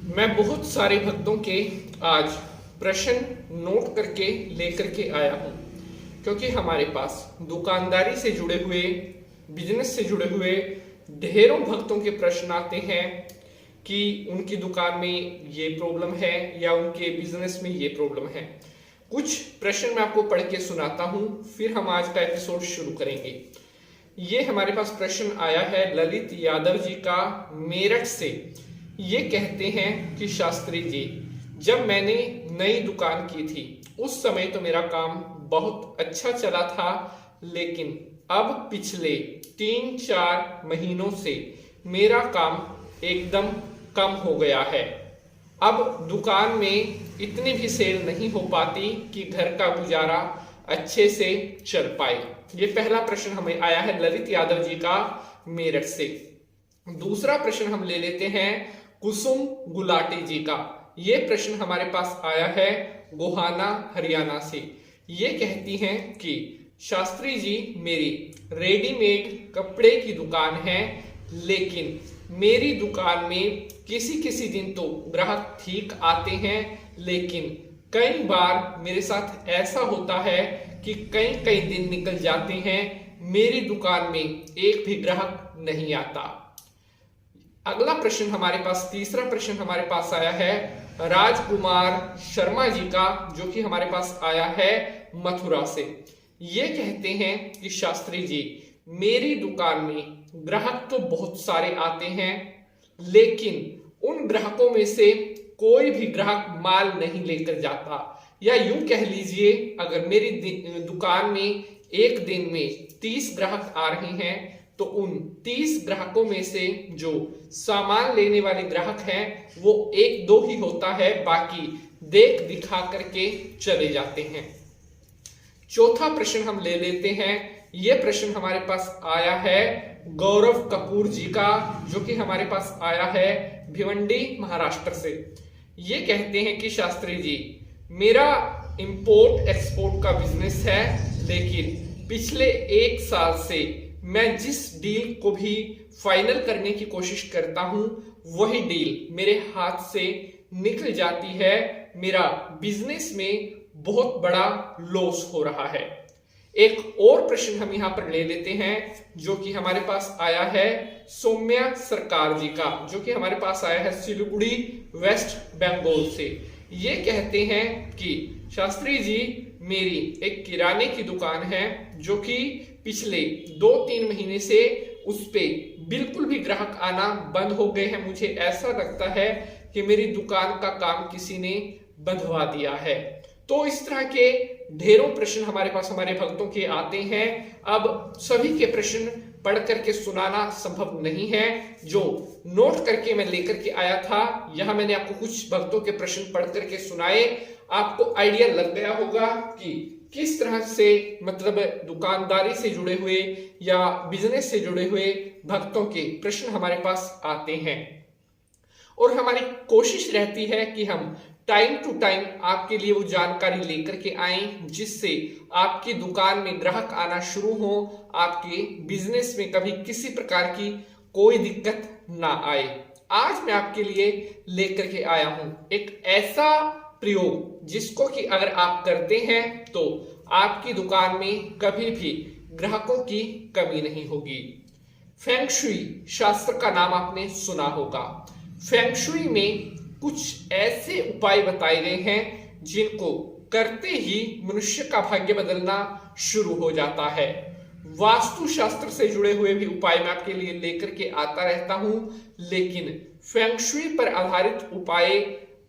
मैं बहुत सारे भक्तों के आज प्रश्न नोट करके लेकर के आया हूँ, क्योंकि हमारे पास दुकानदारी से जुड़े हुए, बिजनेस से जुड़े हुए ढेरों भक्तों के प्रश्न आते हैं कि उनकी दुकान में ये प्रॉब्लम है या उनके बिजनेस में ये प्रॉब्लम है। कुछ प्रश्न मैं आपको पढ़ के सुनाता हूँ, फिर हम आज का एपिसोड शुरू करेंगे। ये हमारे पास प्रश्न आया है ललित यादव जी का, मेरठ से। ये कहते हैं कि शास्त्री जी, जब मैंने नई दुकान की थी उस समय तो मेरा काम बहुत अच्छा चला था, लेकिन अब पिछले 3-4 महीनों से मेरा काम एकदम कम हो गया है। अब दुकान में इतनी भी सेल नहीं हो पाती कि घर का गुजारा अच्छे से चल पाए। ये पहला प्रश्न हमें आया है ललित यादव जी का, मेरठ से। दूसरा प्रश्न हम ले लेते हैं कुसुम गुलाटी जी का। ये प्रश्न हमारे पास आया है गोहाना, हरियाणा से। ये कहती हैं कि शास्त्री जी, मेरी रेडीमेड कपड़े की दुकान है, लेकिन मेरी दुकान में किसी किसी दिन तो ग्राहक ठीक आते हैं, लेकिन कई बार मेरे साथ ऐसा होता है कि कई कई दिन निकल जाते हैं, मेरी दुकान में एक भी ग्राहक नहीं आता। अगला प्रश्न हमारे पास, तीसरा प्रश्न हमारे पास आया है राजकुमार शर्मा जी का, जो कि हमारे पास आया है मथुरा से। ये कहते हैं कि शास्त्री जी, मेरी दुकान में ग्राहक तो बहुत सारे आते हैं, लेकिन उन ग्राहकों में से कोई भी ग्राहक माल नहीं लेकर जाता। या यूं कह लीजिए, अगर मेरी दुकान में एक दिन में 30 ग्राहक आ रहे हैं, तो उन 30 ग्राहकों में से जो सामान लेने वाले ग्राहक हैं वो 1-2 ही होता है, बाकी देख दिखा करके चले जाते हैं। चौथा प्रश्न हम ले लेते हैं। यह प्रश्न हमारे पास आया है गौरव कपूर जी का, जो कि हमारे पास आया है भिवंडी, महाराष्ट्र से। ये कहते हैं कि शास्त्री जी, मेरा इंपोर्ट एक्सपोर्ट का बिजनेस है, लेकिन पिछले 1 साल से मैं जिस डील को भी फाइनल करने की कोशिश करता हूं, वही डील मेरे हाथ से निकल जाती है। मेरा बिजनेस में बहुत बड़ा लॉस हो रहा है। एक और प्रश्न हम यहां पर ले लेते हैं, जो कि हमारे पास आया है सौम्या सरकार जी का, जो कि हमारे पास आया है सिलीगुड़ी, वेस्ट बंगाल से। ये कहते हैं कि शास्त्री जी, मेरी एक किराने की दुकान है, जो कि पिछले 2-3 महीने से उस पे बिल्कुल भी ग्राहक आना बंद हो गए हैं। मुझे ऐसा लगता है कि मेरी दुकान का काम किसी ने बंधवा दिया है। तो इस तरह के ढेरों प्रश्न हमारे पास हमारे भक्तों के आते हैं। अब सभी के प्रश्न पढ़ करके सुनाना संभव नहीं है। जो नोट करके मैं लेकर के आया था, यहां मैंने आपको कुछ भक्तों के प्रश्न पढ़ करके सुनाए। आपको आइडिया लग गया होगा कि किस तरह से, मतलब दुकानदारी से जुड़े हुए या बिजनेस से जुड़े हुए भक्तों के प्रश्न हमारे पास आते हैं। और हमारी कोशिश रहती है कि हम टाइम टू टाइम आपके लिए वो जानकारी लेकर के आएं, जिससे आपकी दुकान में ग्राहक आना शुरू हो, आपके बिजनेस में कभी किसी प्रकार की कोई दिक्कत ना आए। आज मैं आपके लिए लेकर के आया हूं एक ऐसा प्रयोग, जिसको कि अगर आप करते हैं तो आपकी दुकान में कभी भी ग्राहकों की कमी नहीं होगी। फेंग शुई शास्त्र का नाम आपने सुना होगा। फेंग शुई में कुछ ऐसे उपाय बताए गए हैं जिनको करते ही मनुष्य का भाग्य बदलना शुरू हो जाता है। वास्तु शास्त्र से जुड़े हुए भी उपाय मैं आपके लिए लेकर के आता रहता हूं, लेकिन फेंग शुई पर आधारित उपाय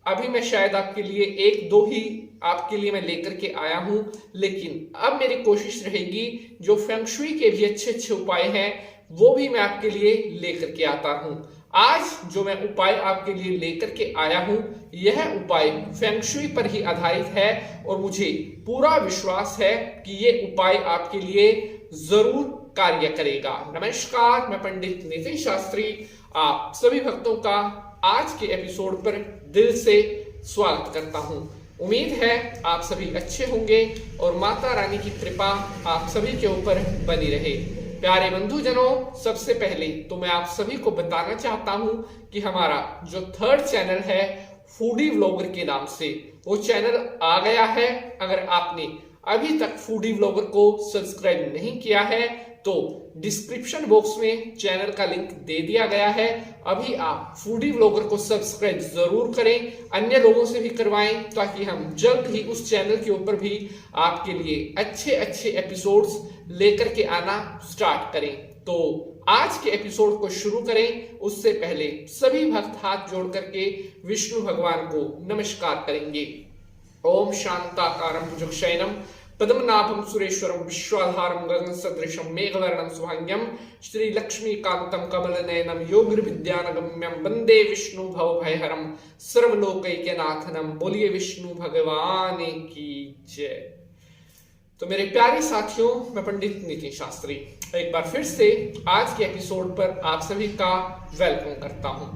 अभी मैं शायद आपके लिए 1-2 ही आपके लिए मैं लेकर के आया हूं, लेकिन अब मेरी कोशिश रहेगी जो फेंग शुई के भी अच्छे अच्छे उपाय हैं वो भी मैं आपके लिए लेकर के आता हूं। आज जो मैं उपाय आपके लिए लेकर के आया हूं, यह उपाय फेंग शुई पर ही आधारित है, और मुझे पूरा विश्वास है कि ये उपाय आपके लिए जरूर कार्य करेगा। नमस्कार, मैं पंडित नितिन शास्त्री आप सभी भक्तों का आज के एपिसोड पर दिल से स्वागत करता हूं। उम्मीद है आप सभी अच्छे होंगे और माता रानी की कृपा आप सभी के ऊपर बनी रहे। प्यारे बंधुजनों, सबसे पहले तो मैं आप सभी को बताना चाहता हूं कि हमारा जो थर्ड चैनल है फूडी व्लॉगर के नाम से, वो चैनल आ गया है। अगर आपने अभी तक फूडी व्लॉगर को सब्सक्राइब नहीं किया है तो डिस्क्रिप्शन बॉक्स में चैनल का लिंक दे दिया गया है। अभी आप फूडी व्लॉगर को सब्सक्राइब जरूर करें, अन्य लोगों से भी करवाएं, ताकि हम जल्द ही उस चैनल के ऊपर भी आपके लिए अच्छे अच्छे एपिसोड्स लेकर के आना स्टार्ट करें। तो आज के एपिसोड को शुरू करें उससे पहले सभी भक्त हाथ जोड़ करके विष्णु भगवान को नमस्कार करेंगे। ओम शांताकारं भुजगशयनं पद्मनाभं सुरेश्वरं विश्वाधारं गगन सदृशं मेघवर्णं शुभांग्यं श्री लक्ष्मीकांतं कमलनयनं योगिर्विद्यानगम्यं वंदे विष्णु भवभयहरं सर्वलोकैक्यनाथनं। बोलिए विष्णु भगवान की जय। तो मेरे प्यारे साथियों, मैं पंडित नितिन शास्त्री एक बार फिर से आज के एपिसोड पर आप सभी का वेलकम करता हूं।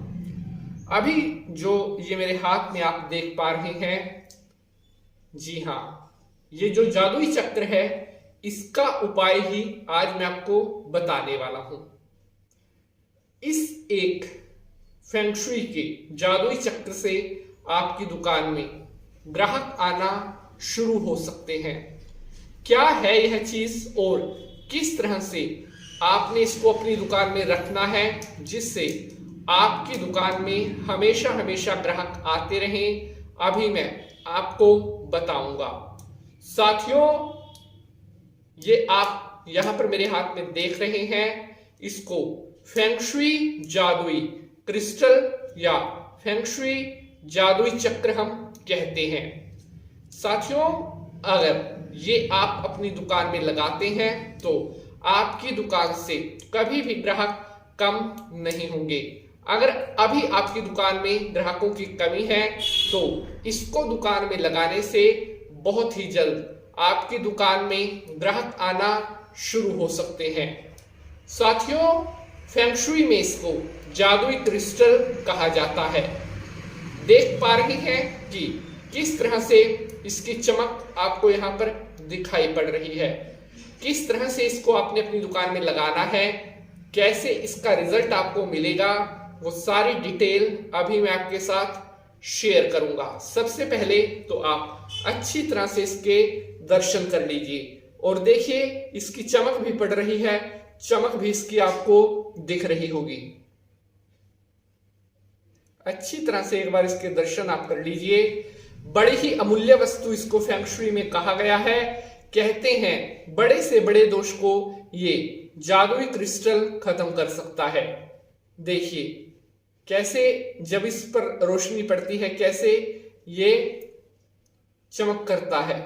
अभी जो ये मेरे हाथ में आप देख पा रहे हैं, जी हाँ, ये जो जादुई चक्र है, इसका उपाय ही आज मैं आपको बताने वाला हूं। इस एक फेंग शुई के जादुई चक्र से आपकी दुकान में ग्राहक आना शुरू हो सकते हैं। क्या है यह चीज और किस तरह से आपने इसको अपनी दुकान में रखना है जिससे आपकी दुकान में हमेशा हमेशा ग्राहक आते रहें, अभी मैं आपको बताऊंगा। साथियों, ये आप यहां पर मेरे हाथ में देख रहे हैं, इसको फेंग शुई जादुई क्रिस्टल या फेंग शुई जादुई चक्र हम कहते हैं। साथियों, अगर ये आप अपनी दुकान में लगाते हैं तो आपकी दुकान से कभी भी ग्राहक कम नहीं होंगे। अगर अभी आपकी दुकान में ग्राहकों की कमी है तो इसको दुकान में लगाने से बहुत ही जल्द आपकी दुकान में ग्राहक आना शुरू हो सकते हैं। साथियों, फेंग शुई में इसको जादुई क्रिस्टल कहा जाता है। देख पा रहे हैं कि किस तरह से इसकी चमक आपको यहाँ पर दिखाई पड़ रही है। किस तरह से इसको आपने अपनी दुकान में लगाना है, कैसे इसका रिजल्ट आपको मिलेगा, वो सारी डिटेल अभी मैं आपके साथ शेयर करूंगा। सबसे पहले तो आप अच्छी तरह से इसके दर्शन कर लीजिए और देखिए इसकी चमक भी पड़ रही है, चमक भी इसकी आपको दिख रही होगी। अच्छी तरह से एक बार इसके दर्शन आप कर लीजिए। बड़ी ही अमूल्य वस्तु इसको फेंग शुई में कहा गया है। कहते हैं बड़े से बड़े दोष को ये जादुई क्रिस्टल खत्म कर सकता है। देखिए कैसे जब इस पर रोशनी पड़ती है कैसे ये चमक करता है।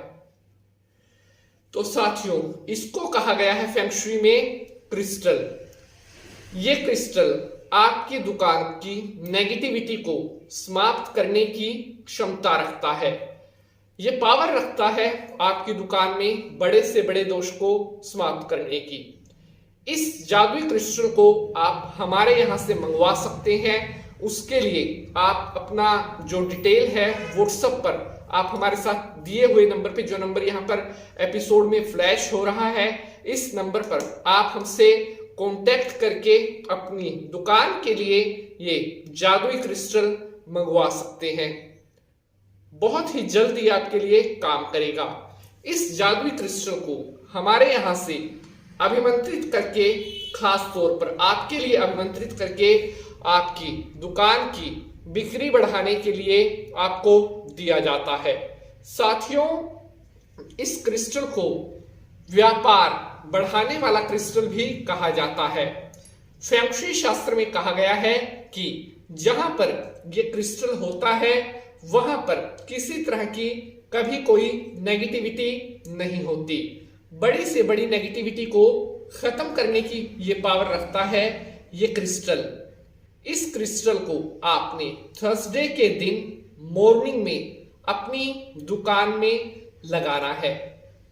तो साथियों, इसको कहा गया है फेंग शुई में क्रिस्टल। ये क्रिस्टल आपकी दुकान की नेगेटिविटी को समाप्त करने की क्षमता रखता है। ये पावर रखता है आपकी दुकान में बड़े से बड़े दोष को समाप्त करने की। इस जादुई क्रिस्टल को आप हमारे यहाँ से मंगवा सकते हैं। उसके लिए आप अपना जो डिटेल है व्हाट्सएप पर आप हमारे साथ दिए हुए नंबर पे, जो नंबर यहाँ पर एपिसोड में फ्लैश हो रहा है, इस नंबर पर आप हमसे कांटेक्ट करके अपनी दुकान के लिए ये जादुई क्रिस्टल मंगवा सकते हैं। बहुत ही जल्द ये आपके लिए काम करेगा। इस जादुई क्रिस्टल को हमारे यहाँ से अभिमंत्रित करके, खास तौर पर आपके लिए अभिमंत्रित करके आपकी दुकान की बिक्री बढ़ाने के लिए आपको दिया जाता है। साथियों, इस क्रिस्टल को व्यापार बढ़ाने वाला क्रिस्टल भी कहा जाता है। फेंग शुई शास्त्र में कहा गया है कि जहां पर यह क्रिस्टल होता है वहां पर किसी तरह की कभी कोई नेगेटिविटी नहीं होती। बड़ी से बड़ी नेगेटिविटी को खत्म करने की ये पावर रखता है ये क्रिस्टल। इस क्रिस्टल को आपने थर्सडे के दिन मॉर्निंग में अपनी दुकान में लगाना है।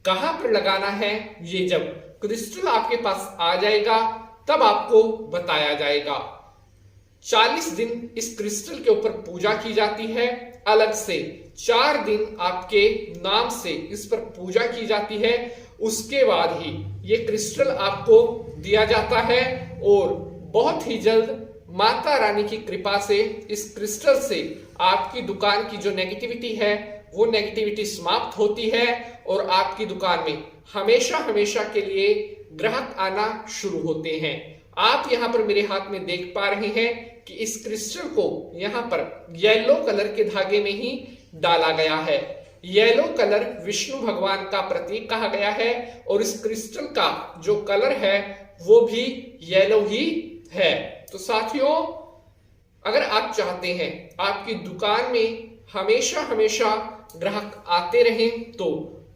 कहां पर लगाना है ये जब क्रिस्टल आपके पास आ जाएगा तब आपको बताया जाएगा। 40 दिन इस क्रिस्टल के ऊपर पूजा की जाती है। अलग से 4 दिन आपके नाम से इस पर पूजा की जाती है उसके बाद ही ये क्रिस्टल आपको दिया जाता है और बहुत ही जल्द माता रानी की कृपा से इस क्रिस्टल से आपकी दुकान की जो नेगेटिविटी है वो नेगेटिविटी समाप्त होती है और आपकी दुकान में हमेशा हमेशा के लिए ग्राहक आना शुरू होते हैं। आप यहाँ पर मेरे हाथ में देख पा रहे हैं कि इस क्रिस्टल को यहाँ पर येलो कलर के धागे में ही डाला गया है। येलो कलर विष्णु भगवान का प्रतीक कहा गया है और इस क्रिस्टल का जो कलर है वो भी येलो ही है। तो साथियों, अगर आप चाहते हैं आपकी दुकान में हमेशा हमेशा ग्राहक आते रहें तो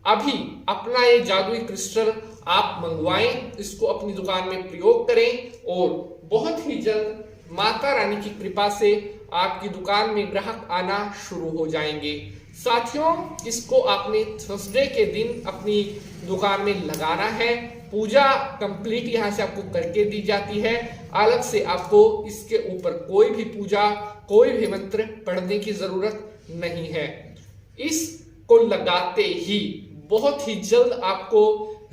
अभी अपना ये जादुई क्रिस्टल आप मंगवाएं, इसको अपनी दुकान में प्रयोग करें और बहुत ही जल्द माता रानी की कृपा से आपकी दुकान में ग्राहक आना शुरू हो जाएंगे। साथियों, इसको आपने थर्सडे के दिन अपनी दुकान में लगाना है। पूजा कंप्लीट यहाँ से आपको करके दी जाती है। अलग से आपको इसके ऊपर कोई भी पूजा, कोई भी मंत्र पढ़ने की जरूरत नहीं है। इसको लगाते ही बहुत ही जल्द आपको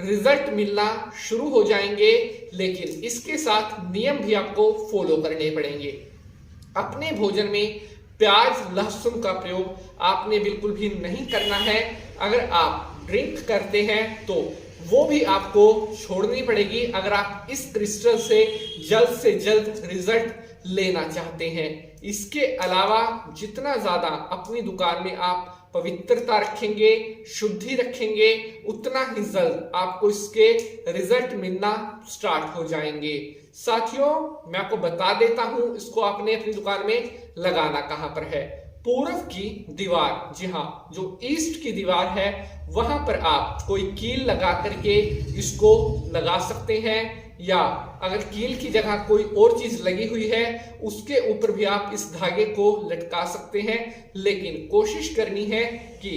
रिजल्ट मिलना शुरू हो जाएंगे, लेकिन इसके साथ नियम भी आपको फॉलो करने पड़ेंगे। अपने भोजन में प्याज लहसुन का प्रयोग आपने बिल्कुल भी नहीं करना है। अगर आप ड्रिंक करते हैं तो वो भी आपको छोड़नी पड़ेगी अगर आप इस क्रिस्टल से जल्द रिजल्ट लेना चाहते हैं। इसके अलावा जितना ज्यादा अपनी दुकान में आप पवित्रता रखेंगे, शुद्धि रखेंगे, उतना ही जल्द आपको इसके रिजल्ट मिलना स्टार्ट हो जाएंगे। साथियों, मैं आपको बता देता हूं इसको आपने अपनी दुकान में लगाना कहां पर है। पूर्व की दीवार, जी हाँ, जो ईस्ट की दीवार है वहां पर आप कोई कील लगा करके इसको लगा सकते हैं, या अगर कील की जगह कोई और चीज लगी हुई है उसके ऊपर भी आप इस धागे को लटका सकते हैं। लेकिन कोशिश करनी है कि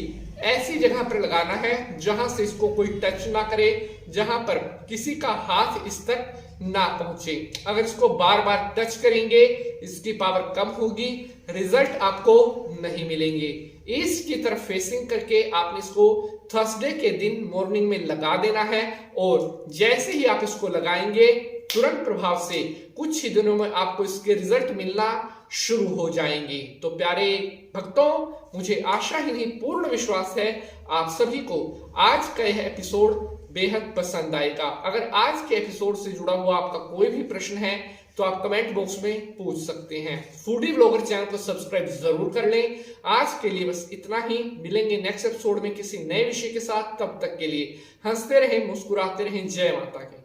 ऐसी जगह पर लगाना है जहां से इसको कोई टच ना करे, जहां पर किसी का हाथ इस तक ना पहुंचे। अगर इसको बार बार टच करेंगे इसकी पावर कम होगी, रिजल्ट आपको नहीं मिलेंगे। ईस्ट की तरफ फेसिंग करके आपने इसको थर्सडे के दिन मॉर्निंग में लगा देना है और जैसे ही आप इसको लगाएंगे तुरंत प्रभाव से कुछ ही दिनों में आपको इसके रिजल्ट मिलना शुरू हो जाएंगे। तो प्यारे भक्तों, मुझे आशा ही नहीं पूर्ण विश्वास है आप सभी को आज का यह एपिसोड बेहद पसंद आएगा। अगर आज के एपिसोड से जुड़ा हुआ आपका कोई भी प्रश्न है तो आप कमेंट बॉक्स में पूछ सकते हैं। फूडी ब्लॉगर चैनल को सब्सक्राइब जरूर कर लें। आज के लिए बस इतना ही। मिलेंगे नेक्स्ट एपिसोड में किसी नए विषय के साथ। तब तक के लिए हंसते रहें, मुस्कुराते रहें। जय माता की।